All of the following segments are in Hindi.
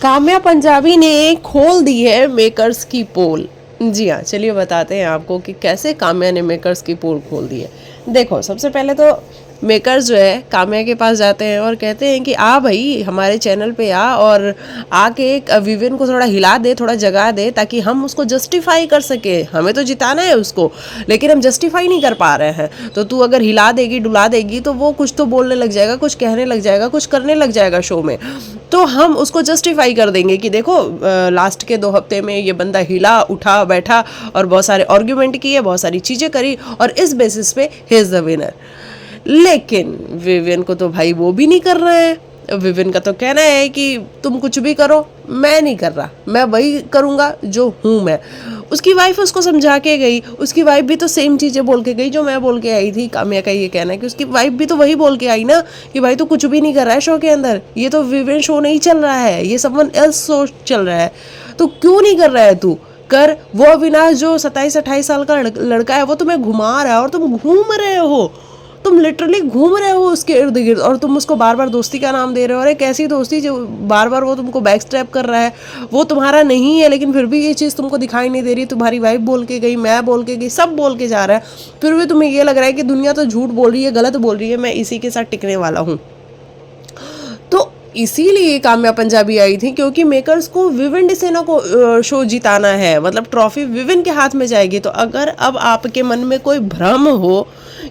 काम्या पंजाबी ने खोल दी है मेकर्स की पोल। जी हाँ, चलिए बताते हैं आपको कि कैसे काम्या ने मेकर्स की पोल खोल दी है। देखो, सबसे पहले तो मेकर्स जो है काम्या के पास जाते हैं और कहते हैं कि आ भाई हमारे चैनल पे आ और आके विविन को थोड़ा हिला दे, थोड़ा जगा दे, ताकि हम उसको जस्टिफाई कर सके। हमें तो जिताना है उसको, लेकिन हम जस्टिफाई नहीं कर पा रहे हैं। तो तू अगर हिला देगी, डुला देगी, तो वो कुछ तो बोलने लग जाएगा, कुछ कहने लग जाएगा, कुछ करने लग जाएगा शो में, तो हम उसको जस्टिफाई कर देंगे कि देखो लास्ट के 2 हफ्ते में ये बंदा हिला, उठा, बैठा और बहुत सारे आर्ग्यूमेंट किए, बहुत सारी चीज़ें करी, और इस बेसिस पे ही इज़ द विनर। लेकिन विवियन को तो भाई वो भी नहीं कर रहा है। विवियन का तो कहना है कि तुम कुछ भी करो, मैं नहीं कर रहा, मैं वही करूँगा जो हूँ मैं। उसकी वाइफ उसको समझा के गई, उसकी वाइफ भी तो सेम चीज़ें बोल के गई जो मैं बोल के आई थी। काम्या का ये कहना है कि उसकी वाइफ भी तो वही बोल के आई ना कि भाई तो कुछ भी नहीं कर रहा है शो के अंदर, ये तो विवियन शो नहीं चल रहा है, ये समवन एल्स शो चल रहा है, तो क्यों नहीं कर रहा है तू? कर। वो अविनाश जो 27-28 साल का लड़का है, वो तुम्हें घुमा रहा है और तुम घूम रहे हो, तुम लिटरली घूम रहे हो उसके इर्द गिर्द, और तुम उसको बार बार दोस्ती का नाम दे रहे हो। अरे कैसी दोस्ती जो बार बार वो तुमको बैक स्टैप कर रहा है, वो तुम्हारा नहीं है, लेकिन फिर भी ये चीज़ तुमको दिखाई नहीं दे रही। तुम्हारी वाइफ बोल के गई, मैं बोल के गई, सब बोल के जा रहा है, फिर भी तुम्हें ये लग रहा है कि दुनिया तो झूठ बोल रही है, गलत बोल रही है, मैं इसी के साथ टिकने वाला हूँ। तो इसीलिए काम्या पंजाबी आई थी, क्योंकि मेकर्स को विविन डिसेना को शो जिताना है, मतलब ट्रॉफी विविन के हाथ में जाएगी। तो अगर अब आपके मन में कोई भ्रम हो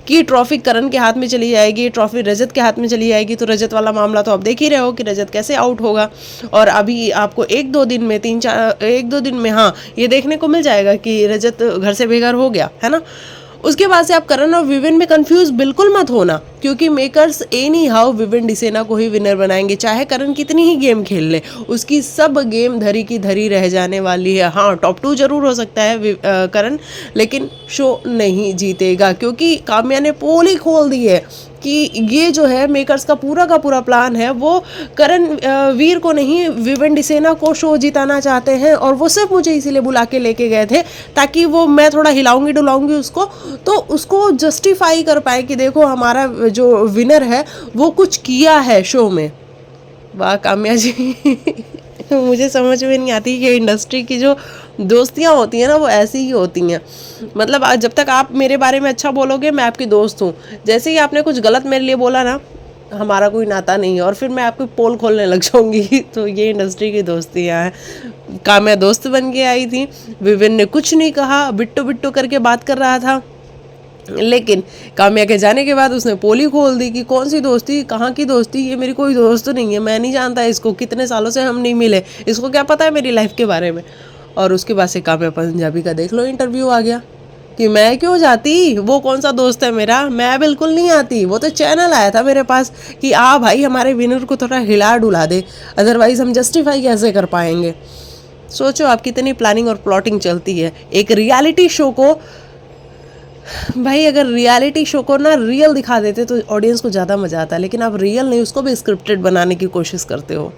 कि ट्रॉफी करण के हाथ में चली जाएगी, ट्रॉफी रजत के हाथ में चली जाएगी, तो रजत वाला मामला तो आप देख ही रहे हो कि रजत कैसे आउट होगा। और अभी आपको 1-2 दिन में 1-2 दिन में हाँ ये देखने को मिल जाएगा कि रजत घर से बेघर हो गया है ना। उसके बाद से आप करण और विविन में कंफ्यूज बिल्कुल मत होना, क्योंकि makers any how woven Dsena को ही विनर बनाएंगे, चाहे करण कितनी ही गेम खेल ले, उसकी सब गेम धरी की धरी रह जाने वाली है। हाँ, टॉप 2 जरूर हो सकता है करण, लेकिन शो नहीं जीतेगा, क्योंकि काम्या ने पोल ही खोल दी है कि ये जो है मेकर्स का पूरा प्लान है, वो करण वीर को नहीं, विविन डिसेना को शो जिताना चाहते हैं। और वो सिर्फ मुझे इसीलिए बुला के लेके गए थे ताकि वो मैं थोड़ा हिलाऊंगी डुलाऊंगी उसको, तो उसको जस्टिफाई कर पाए कि देखो हमारा जो विनर है वो कुछ किया है शो में। वाह काम्या जी मुझे समझ में नहीं आती कि इंडस्ट्री की जो दोस्तियाँ होती हैं ना, वो ऐसी ही होती हैं। मतलब जब तक आप मेरे बारे में अच्छा बोलोगे, मैं आपकी दोस्त हूँ, जैसे ही आपने कुछ गलत मेरे लिए बोला ना, हमारा कोई नाता नहीं है और फिर मैं आपकी पोल खोलने लग जाऊंगी। तो ये इंडस्ट्री की दोस्तियाँ हैं। काम्या दोस्त बन के आई थी, विविन ने कुछ नहीं कहा, बिट्टू बिट्टू करके बात कर रहा था, लेकिन काम्या के जाने के बाद उसने पोली खोल दी कि कौन सी दोस्ती, कहाँ की दोस्ती, ये मेरी कोई दोस्त नहीं है, मैं नहीं जानता इसको, कितने सालों से हम नहीं मिले, इसको क्या पता है मेरी लाइफ के बारे में। और उसके बाद से काम्या पंजाबी का देख लो इंटरव्यू आ गया कि मैं क्यों जाती, वो कौन सा दोस्त है मेरा, मैं बिल्कुल नहीं आती, वो तो चैनल आया था मेरे पास कि आ भाई हमारे विनर को थोड़ा हिला डुला दे, अदरवाइज हम जस्टिफाई कैसे कर पाएंगे। सोचो आप कितनी प्लानिंग और प्लॉटिंग चलती है एक रियलिटी शो को। भाई अगर रियलिटी शो को ना रियल दिखा देते तो ऑडियंस को ज़्यादा मज़ा आता है, लेकिन आप रियल नहीं, उसको भी स्क्रिप्टेड बनाने की कोशिश करते हो।